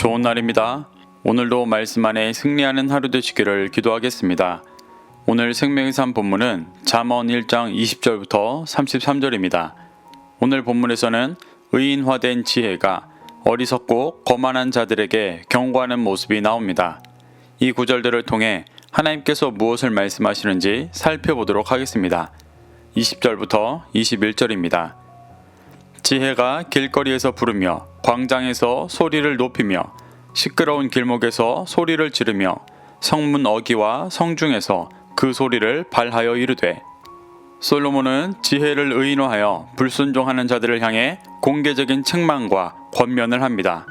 좋은 날입니다. 오늘도 말씀 안에 승리하는 하루 되시기를 기도하겠습니다. 오늘 생명의 삶 본문은 잠언 1장 20절부터 33절입니다. 오늘 본문에서는 의인화된 지혜가 어리석고 거만한 자들에게 경고하는 모습이 나옵니다. 이 구절들을 통해 하나님께서 무엇을 말씀하시는지 살펴보도록 하겠습니다. 20절부터 21절입니다. 지혜가 길거리에서 부르며 광장에서 소리를 높이며 시끄러운 길목에서 소리를 지르며 성문 어귀와 성중에서 그 소리를 발하여 이르되 솔로몬은 지혜를 의인화하여 불순종하는 자들을 향해 공개적인 책망과 권면을 합니다.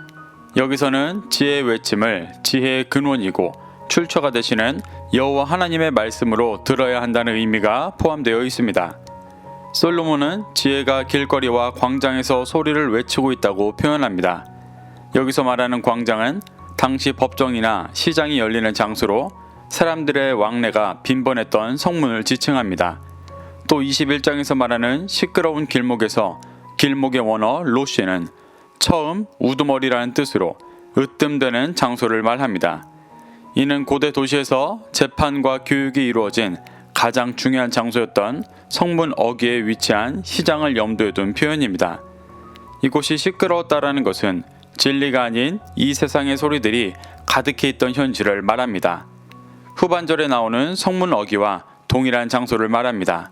여기서는 지혜의 외침을 지혜의 근원이고 출처가 되시는 여호와 하나님의 말씀으로 들어야 한다는 의미가 포함되어 있습니다. 솔로몬은 지혜가 길거리와 광장에서 소리를 외치고 있다고 표현합니다. 여기서 말하는 광장은 당시 법정이나 시장이 열리는 장소로 사람들의 왕래가 빈번했던 성문을 지칭합니다. 또 21장에서 말하는 시끄러운 길목에서 길목의 원어 로시는 처음 우두머리라는 뜻으로 으뜸되는 장소를 말합니다. 이는 고대 도시에서 재판과 교육이 이루어진 가장 중요한 장소였던 성문 어귀에 위치한 시장을 염두에 둔 표현입니다. 이곳이 시끄러웠다라는 것은 진리가 아닌 이 세상의 소리들이 가득해 있던 현실을 말합니다. 후반절에 나오는 성문 어귀와 동일한 장소를 말합니다.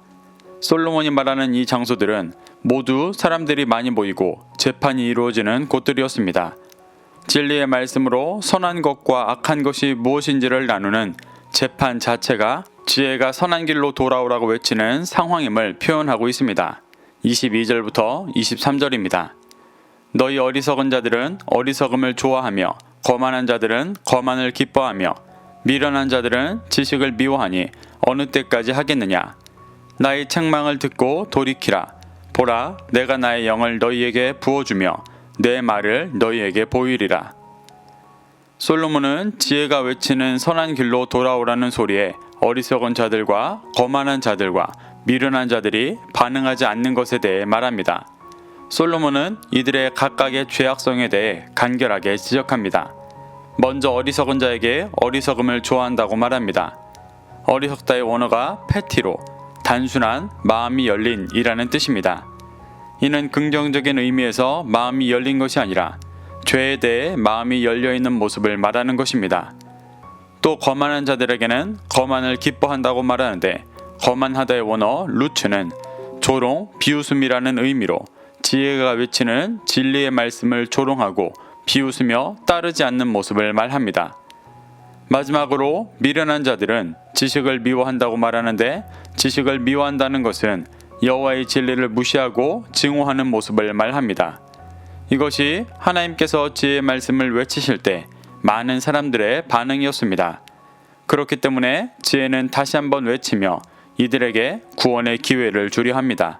솔로몬이 말하는 이 장소들은 모두 사람들이 많이 모이고 재판이 이루어지는 곳들이었습니다. 진리의 말씀으로 선한 것과 악한 것이 무엇인지를 나누는 재판 자체가 지혜가 선한 길로 돌아오라고 외치는 상황임을 표현하고 있습니다. 22절부터 23절입니다. 너희 어리석은 자들은 어리석음을 좋아하며 거만한 자들은 거만을 기뻐하며 미련한 자들은 지식을 미워하니 어느 때까지 하겠느냐. 나의 책망을 듣고 돌이키라. 보라, 내가 나의 영을 너희에게 부어주며 내 말을 너희에게 보이리라. 솔로몬은 지혜가 외치는 선한 길로 돌아오라는 소리에 어리석은 자들과 거만한 자들과 미련한 자들이 반응하지 않는 것에 대해 말합니다. 솔로몬은 이들의 각각의 죄악성에 대해 간결하게 지적합니다. 먼저 어리석은 자에게 어리석음을 좋아한다고 말합니다. 어리석다의 원어가 패티로 단순한 마음이 열린 이라는 뜻입니다. 이는 긍정적인 의미에서 마음이 열린 것이 아니라 죄에 대해 마음이 열려있는 모습을 말하는 것입니다. 또 거만한 자들에게는 거만을 기뻐한다고 말하는데 거만하다의 원어 루츠는 조롱, 비웃음이라는 의미로 지혜가 외치는 진리의 말씀을 조롱하고 비웃으며 따르지 않는 모습을 말합니다. 마지막으로 미련한 자들은 지식을 미워한다고 말하는데 지식을 미워한다는 것은 여호와의 진리를 무시하고 증오하는 모습을 말합니다. 이것이 하나님께서 지혜의 말씀을 외치실 때 많은 사람들의 반응이었습니다. 그렇기 때문에 지혜는 다시 한번 외치며 이들에게 구원의 기회를 주려 합니다.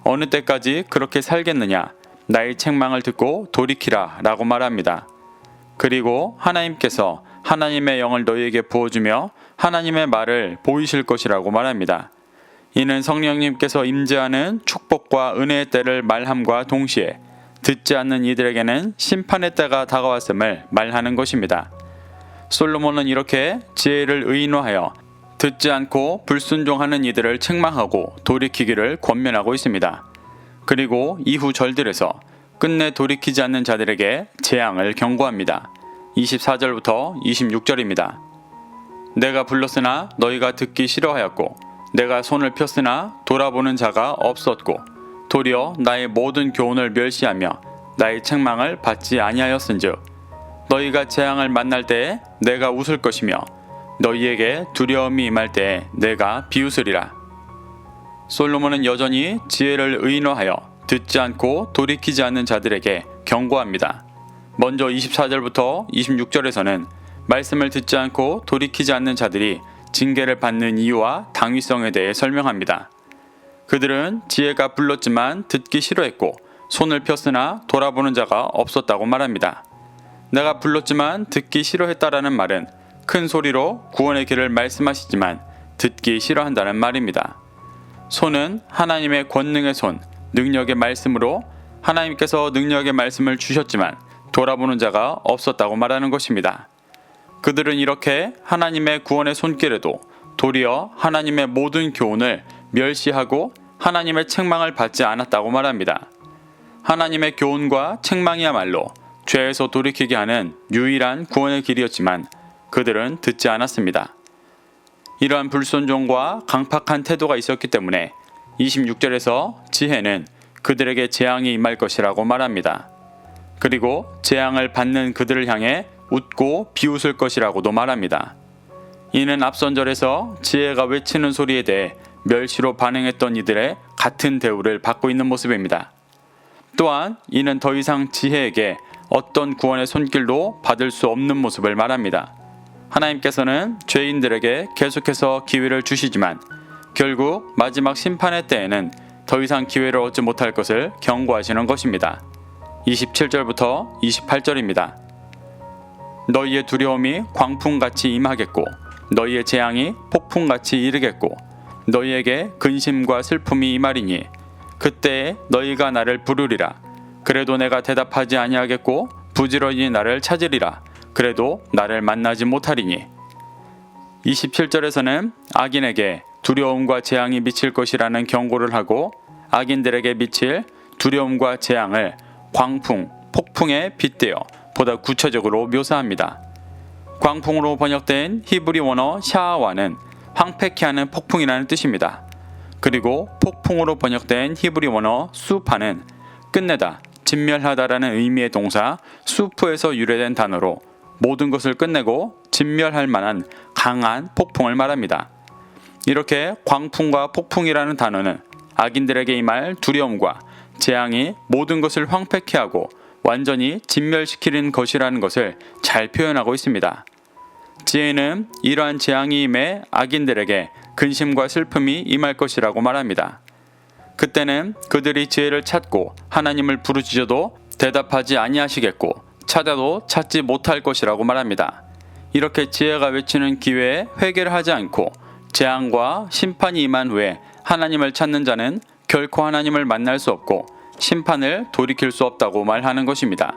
어느 때까지 그렇게 살겠느냐? 나의 책망을 듣고 돌이키라 라고 말합니다. 그리고 하나님께서 하나님의 영을 너희에게 부어주며 하나님의 말을 보이실 것이라고 말합니다. 이는 성령님께서 임재하는 축복과 은혜의 때를 말함과 동시에 듣지 않는 이들에게는 심판의 때가 다가왔음을 말하는 것입니다. 솔로몬은 이렇게 지혜를 의인화하여 듣지 않고 불순종하는 이들을 책망하고 돌이키기를 권면하고 있습니다. 그리고 이후 절들에서 끝내 돌이키지 않는 자들에게 재앙을 경고합니다. 24절부터 26절입니다. 내가 불렀으나 너희가 듣기 싫어하였고 내가 손을 폈으나 돌아보는 자가 없었고 도리어 나의 모든 교훈을 멸시하며 나의 책망을 받지 아니하였은즉 너희가 재앙을 만날 때에 내가 웃을 것이며 너희에게 두려움이 임할 때에 내가 비웃으리라. 솔로몬은 여전히 지혜를 의인화하여 듣지 않고 돌이키지 않는 자들에게 경고합니다. 먼저 24절부터 26절에서는 말씀을 듣지 않고 돌이키지 않는 자들이 징계를 받는 이유와 당위성에 대해 설명합니다. 그들은 지혜가 불렀지만 듣기 싫어했고 손을 폈으나 돌아보는 자가 없었다고 말합니다. 내가 불렀지만 듣기 싫어했다라는 말은 큰 소리로 구원의 길을 말씀하시지만 듣기 싫어한다는 말입니다. 손은 하나님의 권능의 손, 능력의 말씀으로 하나님께서 능력의 말씀을 주셨지만 돌아보는 자가 없었다고 말하는 것입니다. 그들은 이렇게 하나님의 구원의 손길에도 도리어 하나님의 모든 교훈을 멸시하고 하나님의 책망을 받지 않았다고 말합니다. 하나님의 교훈과 책망이야말로 죄에서 돌이키게 하는 유일한 구원의 길이었지만 그들은 듣지 않았습니다. 이러한 불순종과 강팍한 태도가 있었기 때문에 26절에서 지혜는 그들에게 재앙이 임할 것이라고 말합니다. 그리고 재앙을 받는 그들을 향해 웃고 비웃을 것이라고도 말합니다. 이는 앞선 절에서 지혜가 외치는 소리에 대해 멸시로 반응했던 이들의 같은 대우를 받고 있는 모습입니다. 또한 이는 더 이상 지혜에게 어떤 구원의 손길도 받을 수 없는 모습을 말합니다. 하나님께서는 죄인들에게 계속해서 기회를 주시지만 결국 마지막 심판의 때에는 더 이상 기회를 얻지 못할 것을 경고하시는 것입니다. 27절부터 28절입니다. 너희의 두려움이 광풍같이 임하겠고 너희의 재앙이 폭풍같이 이르겠고 너희에게 근심과 슬픔이 임하리니 그때에 너희가 나를 부르리라. 그래도 내가 대답하지 아니하겠고 부지런히 나를 찾으리라. 그래도 나를 만나지 못하리니. 27절에서는 악인에게 두려움과 재앙이 미칠 것이라는 경고를 하고 악인들에게 미칠 두려움과 재앙을 광풍, 폭풍에 빗대어 보다 구체적으로 묘사합니다. 광풍으로 번역된 히브리 원어 샤아와는 황폐케 하는 폭풍이라는 뜻입니다. 그리고 폭풍으로 번역된 히브리 원어 수파는 끝내다, 진멸하다라는 의미의 동사 수프에서 유래된 단어로 모든 것을 끝내고 진멸할 만한 강한 폭풍을 말합니다. 이렇게 광풍과 폭풍이라는 단어는 악인들에게 임할 두려움과 재앙이 모든 것을 황폐케 하고 완전히 진멸시키는 것이라는 것을 잘 표현하고 있습니다. 지혜는 이러한 재앙이 임해 악인들에게 근심과 슬픔이 임할 것이라고 말합니다. 그때는 그들이 지혜를 찾고 하나님을 부르짖어도 대답하지 아니하시겠고 찾아도 찾지 못할 것이라고 말합니다. 이렇게 지혜가 외치는 기회에 회개를 하지 않고 재앙과 심판이 임한 후에 하나님을 찾는 자는 결코 하나님을 만날 수 없고 심판을 돌이킬 수 없다고 말하는 것입니다.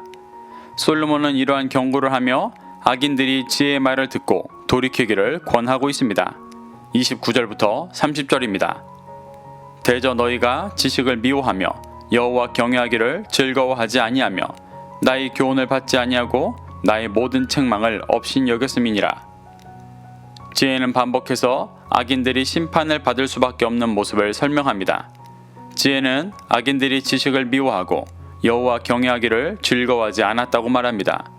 솔로몬은 이러한 경고를 하며 악인들이 지혜의 말을 듣고 돌이키기를 권하고 있습니다. 29절부터 30절입니다. 대저 너희가 지식을 미워하며 여호와 경외하기를 즐거워하지 아니하며 나의 교훈을 받지 아니하고 나의 모든 책망을 업신 여겼음이니라. 지혜는 반복해서 악인들이 심판을 받을 수밖에 없는 모습을 설명합니다. 지혜는 악인들이 지식을 미워하고 여호와 경외하기를 즐거워하지 않았다고 말합니다.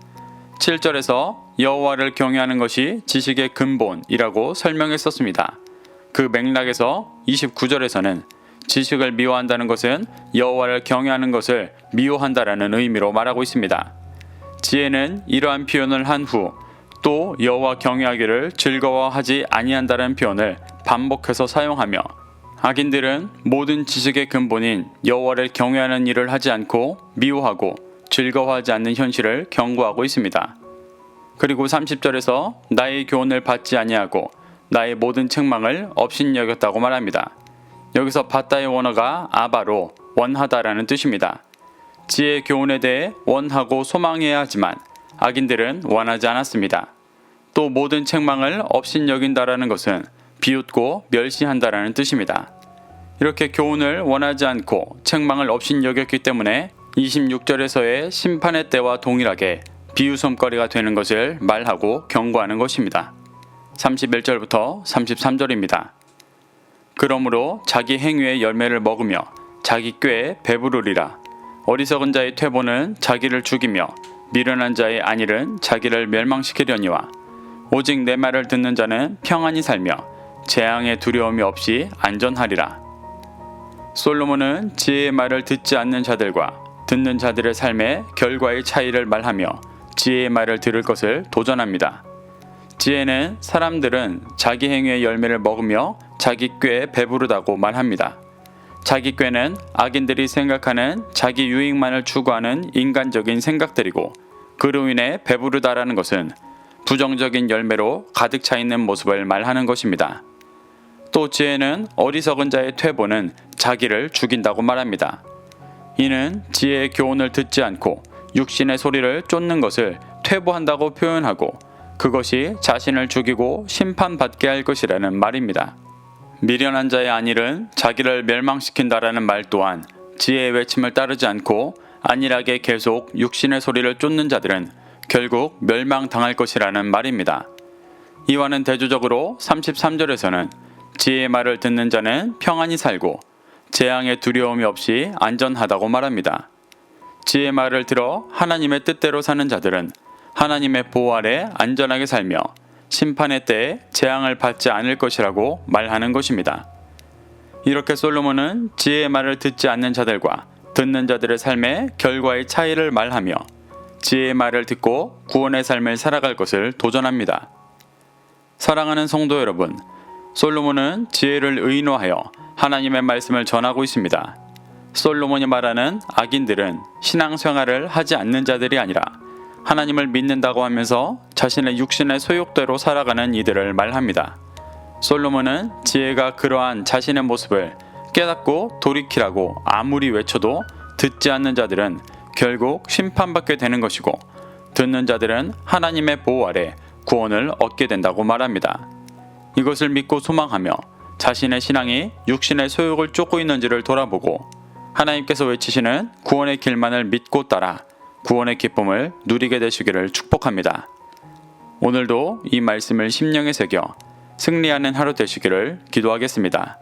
7절에서 여호와를 경외하는 것이 지식의 근본이라고 설명했었습니다. 그 맥락에서 29절에서는 지식을 미워한다는 것은 여호와를 경외하는 것을 미워한다라는 의미로 말하고 있습니다. 지혜는 이러한 표현을 한 후 또 여호와 경외하기를 즐거워하지 아니한다는 표현을 반복해서 사용하며 악인들은 모든 지식의 근본인 여호와를 경외하는 일을 하지 않고 미워하고 즐거워하지 않는 현실을 경고하고 있습니다. 그리고 30절에서 나의 교훈을 받지 아니하고 나의 모든 책망을 업신여겼다고 말합니다. 여기서 받다의 원어가 아바로 원하다라는 뜻입니다. 지혜의 교훈에 대해 원하고 소망해야 하지만 악인들은 원하지 않았습니다. 또 모든 책망을 업신여긴다라는 것은 비웃고 멸시한다라는 뜻입니다. 이렇게 교훈을 원하지 않고 책망을 업신여겼기 때문에 26절에서의 심판의 때와 동일하게 비웃음거리가 되는 것을 말하고 경고하는 것입니다. 31절부터 33절입니다. 그러므로 자기 행위의 열매를 먹으며 자기 꾀에 배부르리라. 어리석은 자의 퇴보는 자기를 죽이며 미련한 자의 안일은 자기를 멸망시키려니와 오직 내 말을 듣는 자는 평안히 살며 재앙의 두려움이 없이 안전하리라. 솔로몬은 지혜의 말을 듣지 않는 자들과 듣는 자들의 삶의 결과의 차이를 말하며 지혜의 말을 들을 것을 도전합니다. 지혜는 사람들은 자기 행위의 열매를 먹으며 자기 꾀에 배부르다고 말합니다. 자기 꾀는 악인들이 생각하는 자기 유익만을 추구하는 인간적인 생각들이고 그로 인해 배부르다라는 것은 부정적인 열매로 가득 차 있는 모습을 말하는 것입니다. 또 지혜는 어리석은 자의 퇴보는 자기를 죽인다고 말합니다. 이는 지혜의 교훈을 듣지 않고 육신의 소리를 쫓는 것을 퇴보한다고 표현하고 그것이 자신을 죽이고 심판받게 할 것이라는 말입니다. 미련한 자의 안일은 자기를 멸망시킨다라는 말 또한 지혜의 외침을 따르지 않고 안일하게 계속 육신의 소리를 쫓는 자들은 결국 멸망당할 것이라는 말입니다. 이와는 대조적으로 33절에서는 지혜의 말을 듣는 자는 평안히 살고 재앙의 두려움이 없이 안전하다고 말합니다. 지혜의 말을 들어 하나님의 뜻대로 사는 자들은 하나님의 보호 아래 안전하게 살며 심판의 때에 재앙을 받지 않을 것이라고 말하는 것입니다. 이렇게 솔로몬은 지혜의 말을 듣지 않는 자들과 듣는 자들의 삶의 결과의 차이를 말하며 지혜의 말을 듣고 구원의 삶을 살아갈 것을 도전합니다. 사랑하는 성도 여러분, 솔로몬은 지혜를 의노하여 하나님의 말씀을 전하고 있습니다. 솔로몬이 말하는 악인들은 신앙생활을 하지 않는 자들이 아니라 하나님을 믿는다고 하면서 자신의 육신의 소욕대로 살아가는 이들을 말합니다. 솔로몬은 지혜가 그러한 자신의 모습을 깨닫고 돌이키라고 아무리 외쳐도 듣지 않는 자들은 결국 심판받게 되는 것이고 듣는 자들은 하나님의 보호 아래 구원을 얻게 된다고 말합니다. 이것을 믿고 소망하며 자신의 신앙이 육신의 소욕을 쫓고 있는지를 돌아보고 하나님께서 외치시는 구원의 길만을 믿고 따라 구원의 기쁨을 누리게 되시기를 축복합니다. 오늘도 이 말씀을 심령에 새겨 승리하는 하루 되시기를 기도하겠습니다.